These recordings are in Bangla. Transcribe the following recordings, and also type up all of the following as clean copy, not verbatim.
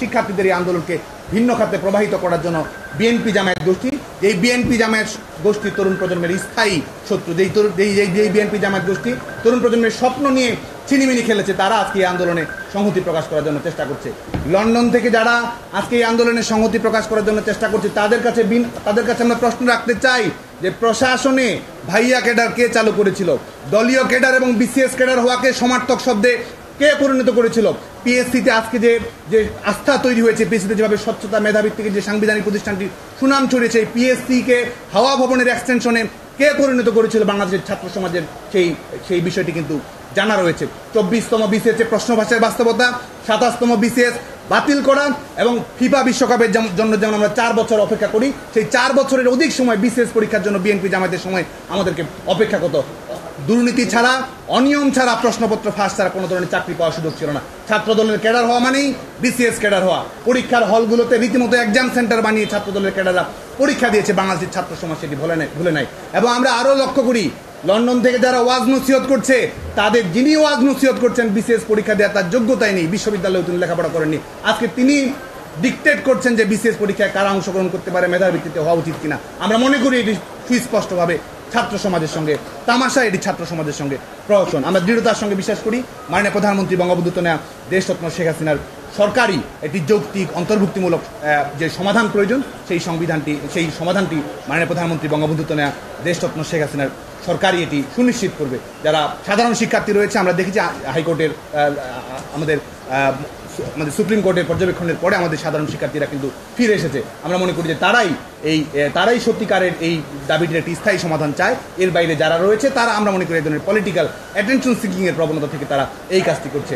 শিক্ষার্থীদের এই আন্দোলনকে ভিন্ন খাতে প্রবাহিত করার জন্য বিএনপি জামায়াত গোষ্ঠী, এই বিএনপি জামায়াত গোষ্ঠী তরুণ প্রজন্মের স্থায়ী শত্রু, যেই বিএনপি জামায়াত গোষ্ঠী তরুণ প্রজন্মের স্বপ্ন নিয়ে ছিনিমিনি খেলেছে, তারা আজকে এই আন্দোলনে সংহতি প্রকাশ করার জন্য চেষ্টা করছে। লন্ডন থেকে যারা আজকে এই আন্দোলনে সংহতি প্রকাশ করার জন্য চেষ্টা করছে, তাদের কাছে আমরা প্রশ্ন রাখতে চাই যে প্রশাসনে ভাইয়া ক্যাডার কে চালু করেছিল? দলীয় ক্যাডার এবং বিসিএস ক্যাডার হওয়াকে সমার্থক শব্দে কে পরিণত করেছিল? পিএসসিতে আজকে যে আস্থা তৈরি হয়েছে, পিএসসিতে যেভাবে স্বচ্ছতা মেধাভিত্তিক যে সাংবিধানিক প্রতিষ্ঠানটি সুনাম ছড়িয়েছে, পিএসসিকে হাওয়া ভবনের এক্সটেনশনে কে পরিণত করেছিল বাংলাদেশের ছাত্র সমাজের সেই বিষয়টি কিন্তু জানা রয়েছে। 24তম বিসিএস প্রশ্ন ভাষার বাস্তবতা, 27তম বিসিএস বাতিল করা এবং ফিফা বিশ্বকাপের জন্য যেমন আমরা 4 বছর অপেক্ষা করি, সেই 4 বছরের অধিক সময় বিসিএস পরীক্ষার জন্য বিএনপি জামায়াতের সময় আমাদেরকে অপেক্ষা করত। দুর্নীতি ছাড়া, অনিয়ম ছাড়া, প্রশ্নপত্র ফাঁস ছাড়া কোনো ধরনের চাকরি পাওয়ার সুযোগ ছিল না। ছাত্র দলের ক্যাডার হওয়া মানেই বিসিএস ক্যাডার হওয়া। পরীক্ষার হলগুলোতে রীতিমতো এক্সাম সেন্টার বানিয়ে ছাত্র দলের ক্যাডাররা পরীক্ষা দিয়েছে, বাংলাদেশের ছাত্র সমাজ সেটি ভুলে নাই। এবং আমরা আরও লক্ষ্য করি, লন্ডন থেকে যারা ওয়াজ নসিহত করছে, তাদের যিনি ওয়াজ নসিহত করছেন বিসিএস পরীক্ষা দেওয়া তার যোগ্যতাই নেই, বিশ্ববিদ্যালয়ে তিনি লেখাপড়া করেননি। আজকে তিনি ডিকটেট করছেন যে বিসিএস পরীক্ষায় কারা অংশগ্রহণ করতে পারে, মেধার ভিত্তিতে হওয়া উচিত কিনা। আমরা মনে করি এটি সুস্পষ্টভাবে ছাত্র সমাজের সঙ্গে তামাশা, এটি ছাত্র সমাজের সঙ্গে প্রহসন। আমরা দৃঢ়তার সঙ্গে বিশ্বাস করি মাননীয় প্রধানমন্ত্রী বঙ্গবন্ধু কন্যা দেশরত্ন শেখ হাসিনার সরকারি একটি যৌক্তিক অন্তর্ভুক্তিমূলক যে সমাধান প্রয়োজন, সেই সমাধানটি মাননীয় প্রধানমন্ত্রী বঙ্গবন্ধু কন্যা দেশরত্ন শেখ হাসিনার সরকারই এটি সুনিশ্চিত করবে। যারা সাধারণ শিক্ষার্থী রয়েছে, আমরা দেখেছি হাইকোর্টের আমাদের সুপ্রিম কোর্টের পর্যবেক্ষণের পরে আমাদের সাধারণ শিক্ষার্থীরা কিন্তু ফিরে এসেছে। আমরা মনে করি যে তারাই সত্যিকারের এই দাবিটির একটি স্থায়ী সমাধান চায়। এর বাইরে যারা রয়েছে তারা, আমরা মনে করি, এই ধরনের পলিটিক্যাল অ্যাটেনশন সিকিং এর প্রবণতা থেকে তারা এই কাজটি করছে।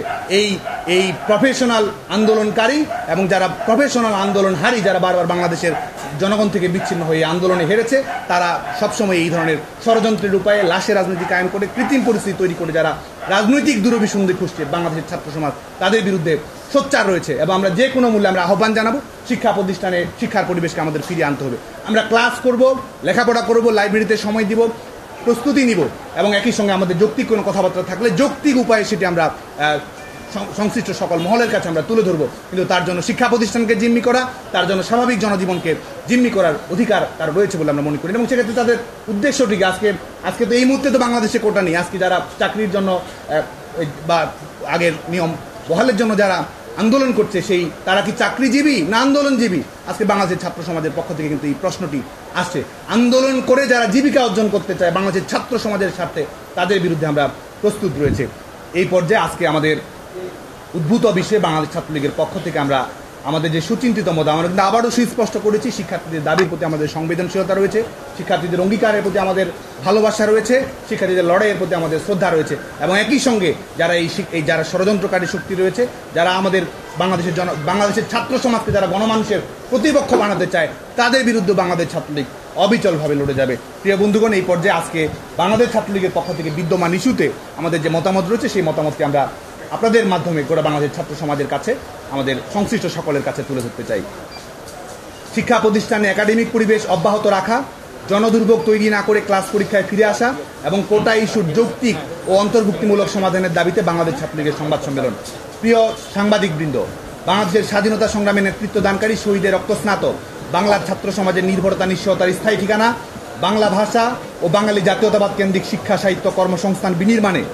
এই প্রফেশনাল আন্দোলনকারী এবং যারা প্রফেশনাল আন্দোলনহারী, যারা বারবার বাংলাদেশের জনগণ থেকে বিচ্ছিন্ন হয়ে আন্দোলনে হেরেছে, তারা সবসময় এই ধরনের ষড়যন্ত্রের উপায়ে লাশের রাজনীতি কায়েম করে, কৃত্রিম পরিস্থিতি তৈরি করে যারা রাজনৈতিক দুরভিসন্ধি খুঁজছে বাংলাদেশের ছাত্র সমাজ, তাদের বিরুদ্ধে সোচ্চার রয়েছে। এবং আমরা যে কোনো মূল্যে আমরা আহ্বান জানাবো, শিক্ষা প্রতিষ্ঠানে শিক্ষার পরিবেশকে আমাদের ফিরিয়ে আনতে হবে। আমরা ক্লাস করব, লেখাপড়া করব, লাইব্রেরিতে সময় দিব, প্রস্তুতি নিব এবং একই সঙ্গে আমাদের যৌক্তিক কোনো কথাবার্তা থাকলে যৌক্তিক উপায়ে সেটি আমরা সংশ্লিষ্ট সকল মহলের কাছে আমরা তুলে ধরবো। কিন্তু তার জন্য শিক্ষা প্রতিষ্ঠানকে জিম্মি করা, তার জন্য স্বাভাবিক জনজীবনকে জিম্মি করার অধিকার তার রয়েছে বলে আমরা মনে করি। এবং সেক্ষেত্রে তাদের উদ্দেশ্যটি আজকে তো এই মুহূর্তে তো বাংলাদেশে কোটা নেই। আজকে যারা চাকরির জন্য বা আগের নিয়ম বহালের জন্য যারা আন্দোলন করছে, তারা কি চাকরিজীবী না আন্দোলনজীবী? আজকে বাংলাদেশের ছাত্র সমাজের পক্ষ থেকে কিন্তু এই প্রশ্নটি আসছে। আন্দোলন করে যারা জীবিকা অর্জন করতে চায় বাংলাদেশের ছাত্র সমাজের স্বার্থে, তাদের বিরুদ্ধে আমরা প্রস্তুত রয়েছে। এই পর্যায়ে আজকে আমাদের উদ্ভূত বিষয়ে বাংলাদেশ ছাত্রলীগের পক্ষ থেকে আমরা আমাদের যে সুচিন্তিত মত, আমরা কিন্তু আবারও সুস্পষ্ট করেছি, শিক্ষার্থীদের দাবির প্রতি আমাদের সংবেদনশীলতা রয়েছে, শিক্ষার্থীদের অঙ্গীকারের প্রতি আমাদের ভালোবাসা রয়েছে, শিক্ষার্থীদের লড়াইয়ের প্রতি আমাদের শ্রদ্ধা রয়েছে। এবং একই সঙ্গে যারা ষড়যন্ত্রকারী শক্তি রয়েছে, যারা আমাদের বাংলাদেশের ছাত্র সমাজকে যারা গণমানুষের প্রতিপক্ষ বানাতে চায়, তাদের বিরুদ্ধে বাংলাদেশ ছাত্রলীগ অবিচলভাবে লড়ে যাবে। প্রিয় বন্ধুগণ, এই পর্যায়ে আজকে বাংলাদেশ ছাত্রলীগের পক্ষ থেকে বিদ্যমান ইস্যুতে আমাদের যে মতামত রয়েছে, সেই মতামতকে আমরা আপনাদের মাধ্যমে গোটা বাংলাদেশ ছাত্র সমাজের কাছে, আমাদের সংশ্লিষ্ট সকলের কাছে তুলে ধরতে চাই। শিক্ষা প্রতিষ্ঠানে একাডেমিক পরিবেশ অব্যাহত রাখা, জনদুর্ভোগ তৈরি না করে ক্লাস পরীক্ষায় ফিরে আসা এবং কোটা ইস্যুর যৌক্তিক ও অন্তর্ভুক্তিমূলক সমাধানের দাবিতে বাংলাদেশ ছাত্রলীগের সংবাদ সম্মেলন। প্রিয় সাংবাদিকবৃন্দ, বাংলাদেশের স্বাধীনতা সংগ্রামে নেতৃত্ব দানকারী শহীদের রক্তস্নাত বাংলার ছাত্র সমাজের নির্ভরতা নিশ্চয়তার স্থায়ী ঠিকানা, বাংলা ভাষা ও বাঙালি জাতীয়তাবাদ কেন্দ্রিক শিক্ষা সাহিত্য কর্মসংস্থান বিনির্মাণে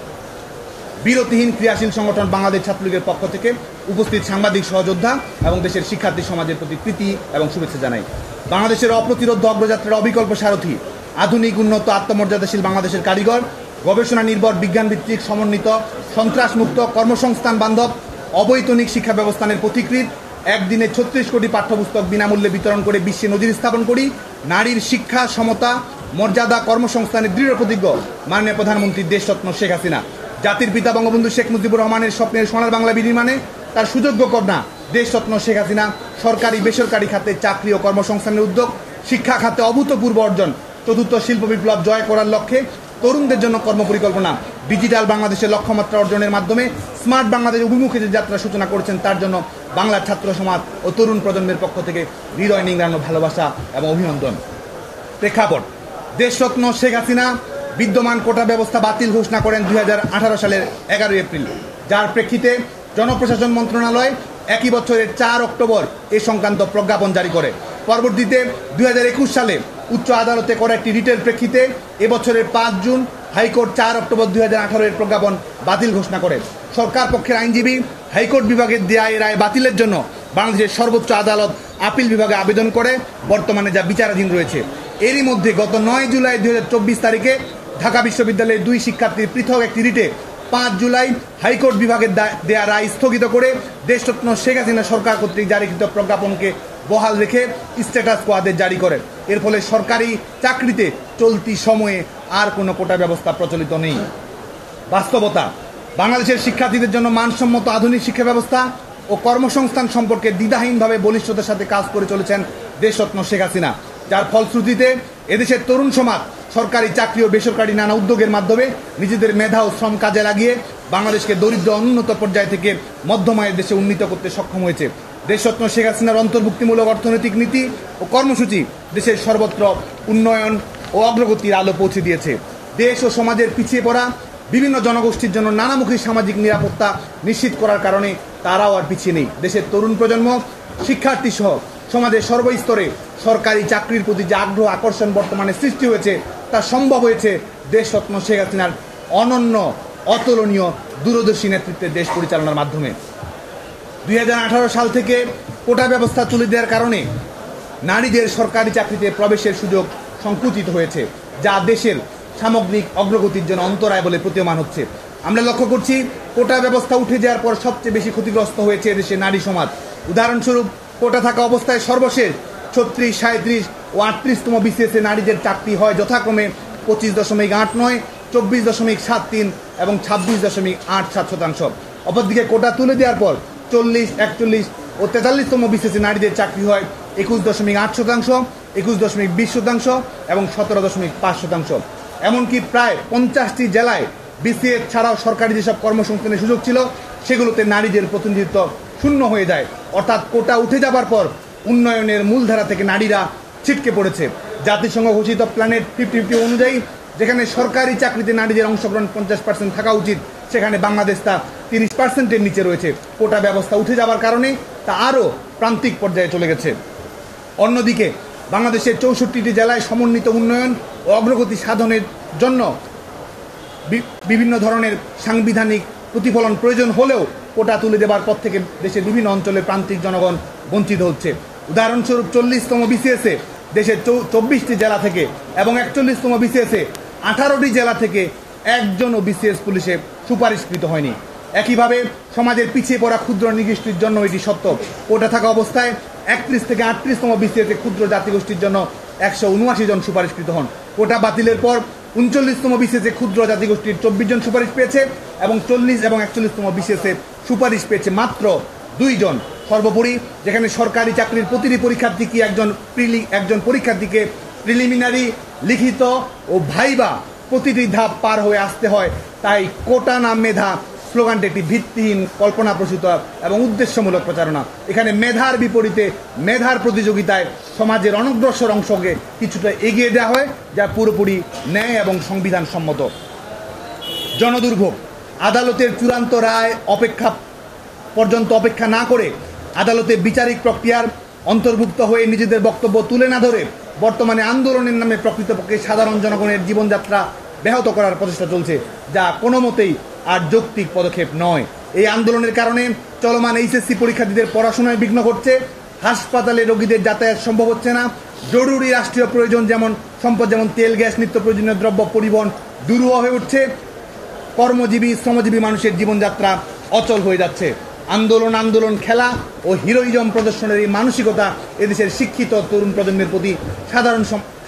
বিরতিহীন ক্রিয়াশীল সংগঠন বাংলাদেশ ছাত্রলীগের পক্ষ থেকে উপস্থিত সাংবাদিক সহযোদ্ধা এবং দেশের শিক্ষার্থী সমাজের প্রতি প্রীতি এবং শুভেচ্ছা জানাই। বাংলাদেশের অপ্রতিরোধ অগ্রযাত্রার অবিকল্প সারথি, আধুনিক উন্নত আত্মমর্যাদাশীল বাংলাদেশের কারিগর, গবেষণা নির্ভর বিজ্ঞানভিত্তিক সমন্বিত সন্ত্রাসমুক্ত কর্মসংস্থান বান্ধব অবৈতনিক শিক্ষা ব্যবস্থানের পথিকৃৎ, একদিনে 36 কোটি পাঠ্যপুস্তক বিনামূল্যে বিতরণ করে বিশ্বে নজির স্থাপন করি, নারীর শিক্ষা সমতা মর্যাদা কর্মসংস্থানের দৃঢ় প্রতিজ্ঞ মাননীয় প্রধানমন্ত্রী দেশরত্ন শেখ হাসিনা, জাতির পিতা বঙ্গবন্ধু শেখ মুজিবুর রহমানের স্বপ্নের সোনার বাংলা বিনির্মাণে তার সুযোগ্য কন্যা দেশরত্ন শেখ হাসিনা সরকারি বেসরকারি খাতে চাকরি ও কর্মসংস্থানের উদ্যোগ, শিক্ষা খাতে অভূতপূর্ব অর্জন, চতুর্থ শিল্প বিপ্লব জয় করার লক্ষ্যে তরুণদের জন্য কর্মপরিকল্পনা, ডিজিটাল বাংলাদেশের লক্ষ্যমাত্রা অর্জনের মাধ্যমে স্মার্ট বাংলাদেশ অভিমুখে যে যাত্রা সূচনা করেছেন, তার জন্য বাংলার ছাত্র সমাজ ও তরুণ প্রজন্মের পক্ষ থেকে হৃদয় নিংড়ানো ভালোবাসা এবং অভিনন্দন। প্রেক্ষাপট: দেশরত্ন শেখ হাসিনা বিদ্যমান কোটা ব্যবস্থা বাতিল ঘোষণা করেন 2018 সালের 11 এপ্রিল, যার প্রেক্ষিতে জনপ্রশাসন মন্ত্রণালয় একই বছরের 4 অক্টোবর এ সংক্রান্ত প্রজ্ঞাপন জারি করে। পরবর্তীতে 2021 সালে উচ্চ আদালতে করা একটি রিটের প্রেক্ষিতে এবছরের 5 জুন হাইকোর্ট 4 অক্টোবর 2018 এর প্রজ্ঞাপন বাতিল ঘোষণা করে। সরকার পক্ষের আইনজীবী হাইকোর্ট বিভাগের দেয়া এই রায় বাতিলের জন্য বাংলাদেশের সর্বোচ্চ আদালত আপিল বিভাগে আবেদন করে, বর্তমানে যা বিচারাধীন রয়েছে। এরই মধ্যে গত 9 জুলাই 2024 তারিখে ঢাকা বিশ্ববিদ্যালয়ের 2 শিক্ষার্থীর পৃথক একটি রিটে 5 জুলাই হাইকোর্ট বিভাগের দেয়া রায় স্থগিত করে দেশরত্ন শেখ হাসিনা সরকার কর্তৃক জারিকৃত প্রজ্ঞাপনকে বহাল রেখে স্ট্যাটাস কো আদেশ জারি করে। এর ফলে সরকারি চাকরিতে চলতি সময়ে আর কোনো কোটা ব্যবস্থা প্রচলিত নেই। বাস্তবতা, বাংলাদেশের শিক্ষার্থীদের জন্য মানসম্মত আধুনিক শিক্ষা ব্যবস্থা ও কর্মসংস্থান সম্পর্কে দ্বিধাহীনভাবে বলিষ্ঠতার সাথে কাজ করে চলেছেন দেশরত্ন শেখ হাসিনা, যার ফলশ্রুতিতে এদেশের তরুণ সমাজ সরকারি চাকরি ও বেসরকারি নানা উদ্যোগের মাধ্যমে নিজেদের মেধা ও শ্রম কাজে লাগিয়ে বাংলাদেশকে দরিদ্র অনুন্নত পর্যায় থেকে মধ্যম আয়ের দেশে উন্নীত করতে সক্ষম হয়েছে। দেশরত্ন শেখ হাসিনার অন্তর্ভুক্তিমূলক অর্থনৈতিক নীতি ও কর্মসূচি দেশের সর্বত্র উন্নয়ন ও অগ্রগতির আলো পৌঁছে দিয়েছে। দেশ ও সমাজের পিছিয়ে পড়া বিভিন্ন জনগোষ্ঠীর জন্য নানামুখী সামাজিক নিরাপত্তা নিশ্চিত করার কারণে তারাও আর পিছিয়ে নেই। দেশের তরুণ প্রজন্ম, শিক্ষার্থী সহ সমাজের সর্বস্তরে সরকারি চাকরির প্রতি যে আগ্রহ আকর্ষণ বর্তমানে সৃষ্টি হয়েছে তা সম্ভব হয়েছে দেশরত্ন শেখ হাসিনার অনন্য অতুলনীয় দূরদর্শী নেতৃত্বে দেশ পরিচালনার মাধ্যমে। 2018 সাল থেকে কোটা ব্যবস্থা তুলে দেওয়ার কারণে নারীদের সরকারি চাকরিতে প্রবেশের সুযোগ সংকুচিত হয়েছে, যা দেশের সামগ্রিক অগ্রগতির জন্য অন্তরায় বলে প্রতীয়মান হচ্ছে। আমরা লক্ষ্য করছি, কোটা ব্যবস্থা উঠে যাওয়ার পর সবচেয়ে বেশি ক্ষতিগ্রস্ত হয়েছে দেশের নারী সমাজ। উদাহরণস্বরূপ, কোটা থাকা অবস্থায় সর্বশেষ 36, 37 ও 38তম বিসিএসে নারীদের চাকরি হয় যথাক্রমে 25.89, 24.73 এবং 26.87%। অপরদিকে কোটা তুলে দেওয়ার পর 40, 41 ও 43তম বিসিএসে নারীদের চাকরি হয় 21.8%, 21.20% এবং 17.5%। এমনকি প্রায় 50টি জেলায় বিসিএস ছাড়াও সরকারি যেসব কর্মসংস্থানের সুযোগ ছিল সেগুলোতে নারীদের প্রতিনিধিত্ব শূন্য হয়ে যায়। অর্থাৎ কোটা উঠে যাবার পর উন্নয়নের মূলধারা থেকে নারীরা ছিটকে পড়েছে। জাতিসংঘ ঘোষিত প্ল্যানেট 50-50 অনুযায়ী যেখানে সরকারি চাকরিতে নারীদের অংশগ্রহণ 50% থাকা উচিত, সেখানে বাংলাদেশ তা 30%-এর নিচে রয়েছে। কোটা ব্যবস্থা উঠে যাবার কারণে তা আরও প্রান্তিক পর্যায়ে চলে গেছে। অন্যদিকে বাংলাদেশের 64টি জেলায় সমন্বিত উন্নয়ন ও অগ্রগতি সাধনের জন্য বিভিন্ন ধরনের সাংবিধানিক প্রতিফলন প্রয়োজন হলেও কোটা তুলে দেবার পর থেকে দেশের বিভিন্ন অঞ্চলের প্রান্তিক জনগণ বঞ্চিত হচ্ছে। উদাহরণস্বরূপ 40তম বিসিএসে দেশের 24টি জেলা থেকে এবং 41তম বিসিএসে 18টি জেলা থেকে একজনও বিসিএস পুলিশে সুপারিশকৃত হয়নি। একইভাবে সমাজের পিছিয়ে পড়া ক্ষুদ্র নৃগোষ্ঠীর জন্য এটি সত্য। কোটা থাকা অবস্থায় 31 থেকে 38তম বিসিএসে ক্ষুদ্র জাতিগোষ্ঠীর জন্য 179 জন সুপারিশকৃত হন। কোটা বাতিলের পর 39তম বিসিএসে ক্ষুদ্র জাতিগোষ্ঠীর 24 জন সুপারিশ পেয়েছে এবং 40 এবং 41তম বিসিএসে সুপারিশ পেয়েছে মাত্র 2 জন। সর্বোপরি যেখানে সরকারি চাকরির প্রতিটি পরীক্ষার্থীকে একজন পরীক্ষার্থীকে প্রিলিমিনারি, লিখিত ও ভাইবা প্রতিটি ধাপ পার হয়ে আসতে হয়, তাই কোটা না মেধা স্লোগানটি একটি ভিত্তিহীন, কল্পনাপ্রসূত এবং উদ্দেশ্যমূলক প্রচারণা। এখানে মেধার বিপরীতে মেধার প্রতিযোগিতায় সমাজের অনগ্রসর অংশকে কিছুটা এগিয়ে দেওয়া হয়, যা পুরোপুরি ন্যায় এবং সংবিধান সম্মত। জনদুর্ভোগ, আদালতের চূড়ান্ত রায় পর্যন্ত অপেক্ষা না করে আদালতের বিচারিক প্রক্রিয়ার অন্তর্ভুক্ত হয়ে নিজেদের বক্তব্য তুলে না ধরে বর্তমানে আন্দোলনের নামে প্রকৃতপক্ষে সাধারণ জনগণের জীবনযাত্রা ব্যাহত করার প্রচেষ্টা চলছে, যা কোনো মতেই আর যৌক্তিক পদক্ষেপ নয়। এই আন্দোলনের কারণে চলমান এইচএসসি পরীক্ষার্থীদের পড়াশোনায় বিঘ্ন ঘটছে, হাসপাতালে রোগীদের যাতায়াত সম্ভব হচ্ছে না, জরুরি রাষ্ট্রীয় প্রয়োজন যেমন সম্পদ যেমন তেল, গ্যাস, নিত্য প্রয়োজনীয় দ্রব্য পরিবহন দুরূহ হয়ে উঠছে, কর্মজীবী শ্রমজীবী মানুষের জীবনযাত্রা অচল হয়ে যাচ্ছে। আন্দোলন খেলা ও হিরোইজম প্রদর্শনের এই মানসিকতা এদেশের শিক্ষিত তরুণ প্রজন্মের প্রতি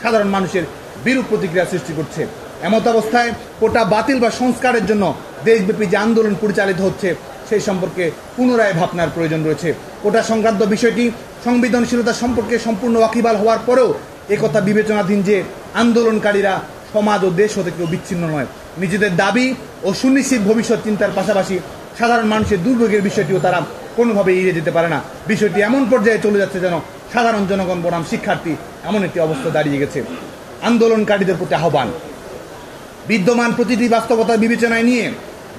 সাধারণ মানুষের বিরূপ প্রতিক্রিয়া সৃষ্টি করছে। এমত অবস্থায় কোটা বাতিল বা সংস্কারের জন্য দেশব্যাপী যে আন্দোলন পরিচালিত হচ্ছে সেই সম্পর্কে পুনরায় ভাবনার প্রয়োজন রয়েছে। কোটা সংক্রান্ত বিষয়টি সংবেদনশীলতা সম্পর্কে সম্পূর্ণ ওয়াকিবহাল হওয়ার পরেও একথা বিবেচনাধীন যে আন্দোলনকারীরা সমাজ ও দেশ হতে কেউ বিচ্ছিন্ন নয়। নিজেদের দাবি ও সুনিশ্চিত ভবিষ্যৎ চিন্তার পাশাপাশি সাধারণ মানুষের দুর্ভোগের বিষয়টিও তারা কোনোভাবে এড়িয়ে যেতে পারে না। বিষয়টি এমন পর্যায়ে চলে যাচ্ছে যেন সাধারণ জনগণ বনাম শিক্ষার্থী এমন একটি অবস্থা দাঁড়িয়ে গেছে। আন্দোলনকারীদের প্রতি আহ্বান, বিদ্যমান প্রতিটি বাস্তবতা বিবেচনায় নিয়ে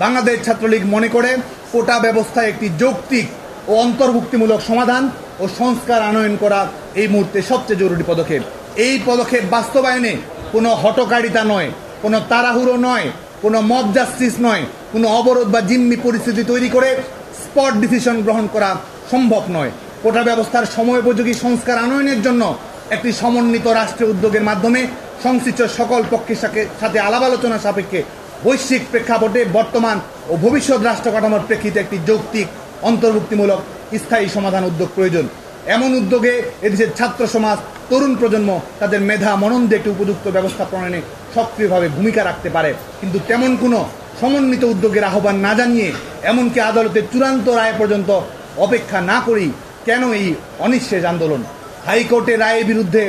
বাংলাদেশ ছাত্রলীগ মনে করে কোটা ব্যবস্থা একটি যৌক্তিক ও অন্তর্ভুক্তিমূলক সমাধান ও সংস্কার আনয়ন করা এই মুহূর্তে সবচেয়ে জরুরি পদক্ষেপ। এই পদক্ষেপ বাস্তবায়নে কোনো হঠকারিতা নয়, কোনো তাড়াহুড়ো নয়, কোনো মব জাস্টিস নয়, কোনো অবরোধ বা জিম্মি পরিস্থিতি তৈরি করে স্পট ডিসিশন গ্রহণ করা সম্ভব নয়। কোটা ব্যবস্থার সময়োপযোগী সংস্কার আনয়নের জন্য একটি সমন্বিত রাষ্ট্রীয় উদ্যোগের মাধ্যমে সংশ্লিষ্ট সকল পক্ষের সাথে আলাপ আলোচনা সাপেক্ষে বৈশ্বিক প্রেক্ষাপটে বর্তমান ও ভবিষ্যৎ রাষ্ট্র কাঠামোর প্রেক্ষিতে একটি যৌক্তিক অন্তর্ভুক্তিমূলক স্থায়ী সমাধান উদ্যোগ প্রয়োজন। এমন উদ্যোগে এদেশের ছাত্র সমাজ, তরুণ প্রজন্ম তাদের মেধা মনন দিয়ে একটি উপযুক্ত ব্যবস্থা প্রণয়নে সক্রিয়ভাবে ভূমিকা রাখতে পারে। কিন্তু তেমন কোনো সমন্বিত উদ্যোগের আহ্বান না জানিয়ে, এমনকি আদালতের চূড়ান্ত রায় পর্যন্ত অপেক্ষা না করেই কেন এই অনিঃশেষ আন্দোলন? হাইকোর্টের রায়ের বিরুদ্ধে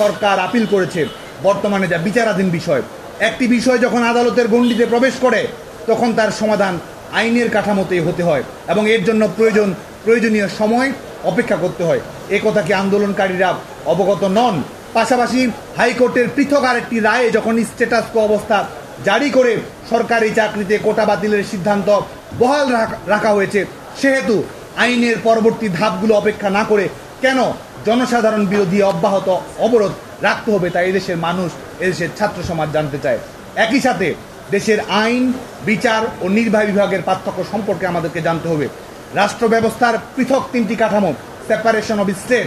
সরকার আপিল করেছে, বর্তমানে যা বিচারাধীন বিষয়। একটি বিষয় যখন আদালতের গণ্ডিতে প্রবেশ করে তখন তার সমাধান আইনের কাঠামোতেই হতে হয় এবং এর জন্য প্রয়োজনীয় সময় অপেক্ষা করতে হয়। এ কথা কি আন্দোলনকারীরা অবগত নন? পাশাপাশি হাইকোর্টের পৃথক আরেকটি রায়ে যখন স্ট্যাটাস কো অবস্থা জারি করে সরকারি চাকরিতে কোটা বাতিলের সিদ্ধান্ত বহাল রাখা হয়েছে, সেহেতু আইনের পরবর্তী ধাপগুলো অপেক্ষা না করে কেন জনসাধারণ বিরোধী অব্যাহত অবরোধ রাখতে হবে তা এদেশের মানুষ, এদেশের ছাত্র সমাজ জানতে চায়। একই সাথে দেশের আইন, বিচার ও নির্বাহী বিভাগের পার্থক্য সম্পর্কে আমাদেরকে জানতে হবে। রাষ্ট্র ব্যবস্থার পৃথক তিনটি কাঠামো, সেপারেশন অফ স্টেট,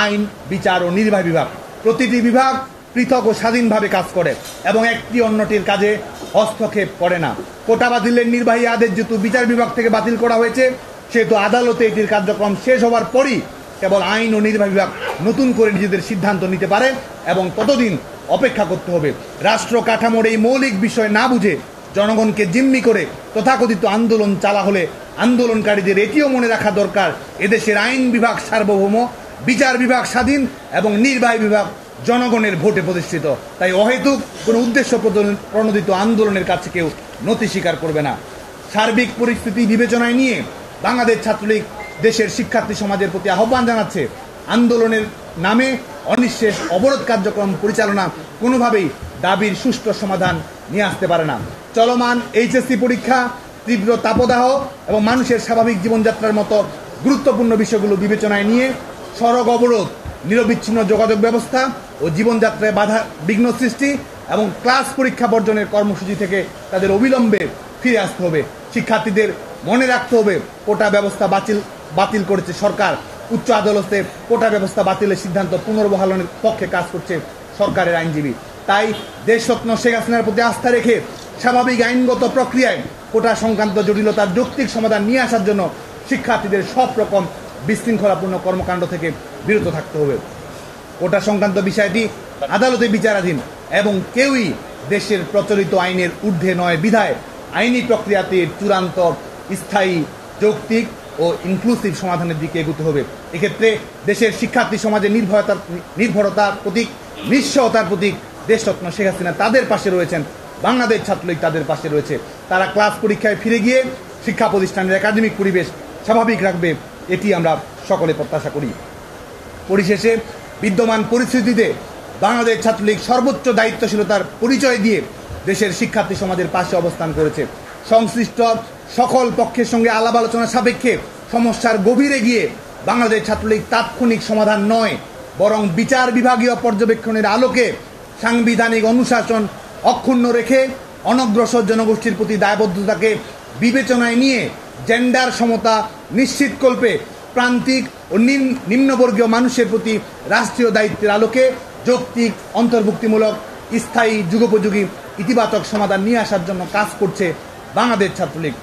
আইন, বিচার ও নির্বাহী বিভাগ। প্রতিটি বিভাগ পৃথক ও স্বাধীনভাবে কাজ করে এবং একটি অন্যটির কাজে হস্তক্ষেপ করে না। কোটা বাতিলের নির্বাহী আদেশ যেহেতু বিচার বিভাগ থেকে বাতিল করা হয়েছে, সেহেতু আদালতে এটির কার্যক্রম শেষ হওয়ার পরই কেবল আইন ও নির্বাহী বিভাগ নতুন করে নিজেদের সিদ্ধান্ত নিতে পারে এবং ততদিন অপেক্ষা করতে হবে। রাষ্ট্র কাঠামোর এই মৌলিক বিষয় না বুঝে জনগণকে জিম্মি করে তথাকথিত আন্দোলন চালা হলে আন্দোলনকারীদের এটিও মনে রাখা দরকার, এদেশের আইন বিভাগ সার্বভৌম, বিচার বিভাগ স্বাধীন এবং নির্বাহী বিভাগ জনগণের ভোটে প্রতিষ্ঠিত। তাই অহেতুক কোনো উদ্দেশ্য প্রণোদিত আন্দোলনের কাছে কেউ নতি স্বীকার করবে না। সার্বিক পরিস্থিতি বিবেচনায় নিয়ে বাংলাদেশ ছাত্রলীগ দেশের শিক্ষার্থী সমাজের প্রতি আহ্বান জানাচ্ছে, আন্দোলনের নামে অনিঃশেষ অবরোধ কার্যক্রম পরিচালনা কোনোভাবেই দাবির সুষ্ঠু সমাধান নিয়ে আসতে পারে না। চলমান এইচএসসি পরীক্ষা, তীব্র তাপদাহ এবং মানুষের স্বাভাবিক জীবনযাত্রার মতো গুরুত্বপূর্ণ বিষয়গুলো বিবেচনায় নিয়ে সড়ক অবরোধ, নিরবিচ্ছিন্ন যোগাযোগ ব্যবস্থা ও জীবনযাত্রায় বাধা বিঘ্ন সৃষ্টি এবং ক্লাস পরীক্ষা বর্জনের কর্মসূচি থেকে তাদের অবিলম্বে ফিরে আসতে হবে। শিক্ষার্থীদের মনে রাখতে হবে, কোটা ব্যবস্থা বাতিল করেছে সরকার। উচ্চ আদালতে কোটা ব্যবস্থা বাতিলের সিদ্ধান্ত পুনর্বহালের পক্ষে কাজ করছে সরকারের আইনজীবী। তাই দেশরত্ন শেখ হাসিনার প্রতি আস্থা রেখে স্বাভাবিক আইনগত প্রক্রিয়ায় কোটা সংক্রান্ত জটিলতার যৌক্তিক সমাধান নিয়ে আসার জন্য শিক্ষার্থীদের সব রকম বিশৃঙ্খলাপূর্ণ কর্মকাণ্ড থেকে বিরত থাকতে হবে। কোটা সংক্রান্ত বিষয়টি আদালতে বিচারাধীন এবং কেউই দেশের প্রচলিত আইনের ঊর্ধ্বে নয় বিধায় আইনি প্রক্রিয়াতে চূড়ান্ত, স্থায়ী, যৌক্তিক ও ইনক্লুসিভ সমাধানের দিকে এগোতে হবে। এক্ষেত্রে দেশের শিক্ষার্থী সমাজের নির্ভরতার প্রতীক, নিঃস্বতার প্রতীক দেশরত্ন শেখ হাসিনা তাদের পাশে রয়েছেন, বাংলাদেশ ছাত্রলীগ তাদের পাশে রয়েছে। তারা ক্লাস পরীক্ষায় ফিরে গিয়ে শিক্ষা প্রতিষ্ঠানের একাডেমিক পরিবেশ স্বাভাবিক রাখবে, এটি আমরা সকলে প্রত্যাশা করি। পরিশেষে বিদ্যমান পরিস্থিতিতে বাংলাদেশ ছাত্রলীগ সর্বোচ্চ দায়িত্বশীলতার পরিচয় দিয়ে দেশের শিক্ষার্থী সমাজের পাশে অবস্থান করেছে। সংশ্লিষ্ট সকল পক্ষের সঙ্গে আলাপ আলোচনা সাপেক্ষে সমস্যার গভীরে গিয়ে বাংলাদেশ ছাত্রলীগ তাৎক্ষণিক সমাধান নয়, বরং বিচার বিভাগীয় পর্যবেক্ষণের আলোকে সাংবিধানিক অনুশাসন অক্ষুণ্ণ রেখে অনগ্রসর জনগোষ্ঠীর প্রতি দায়বদ্ধতাকে বিবেচনায় নিয়ে জেন্ডার সমতা নিশ্চিতকল্পে প্রান্তিক ও নিম্নবর্গীয় মানুষের প্রতি রাষ্ট্রীয় দায়িত্বের আলোকে যৌক্তিক, অন্তর্ভুক্তিমূলক, স্থায়ী, যুগোপযোগী, ইতিবাচক সমাধান নিয়ে আসার জন্য কাজ করছে বাংলাদেশ ছাত্রলীগ।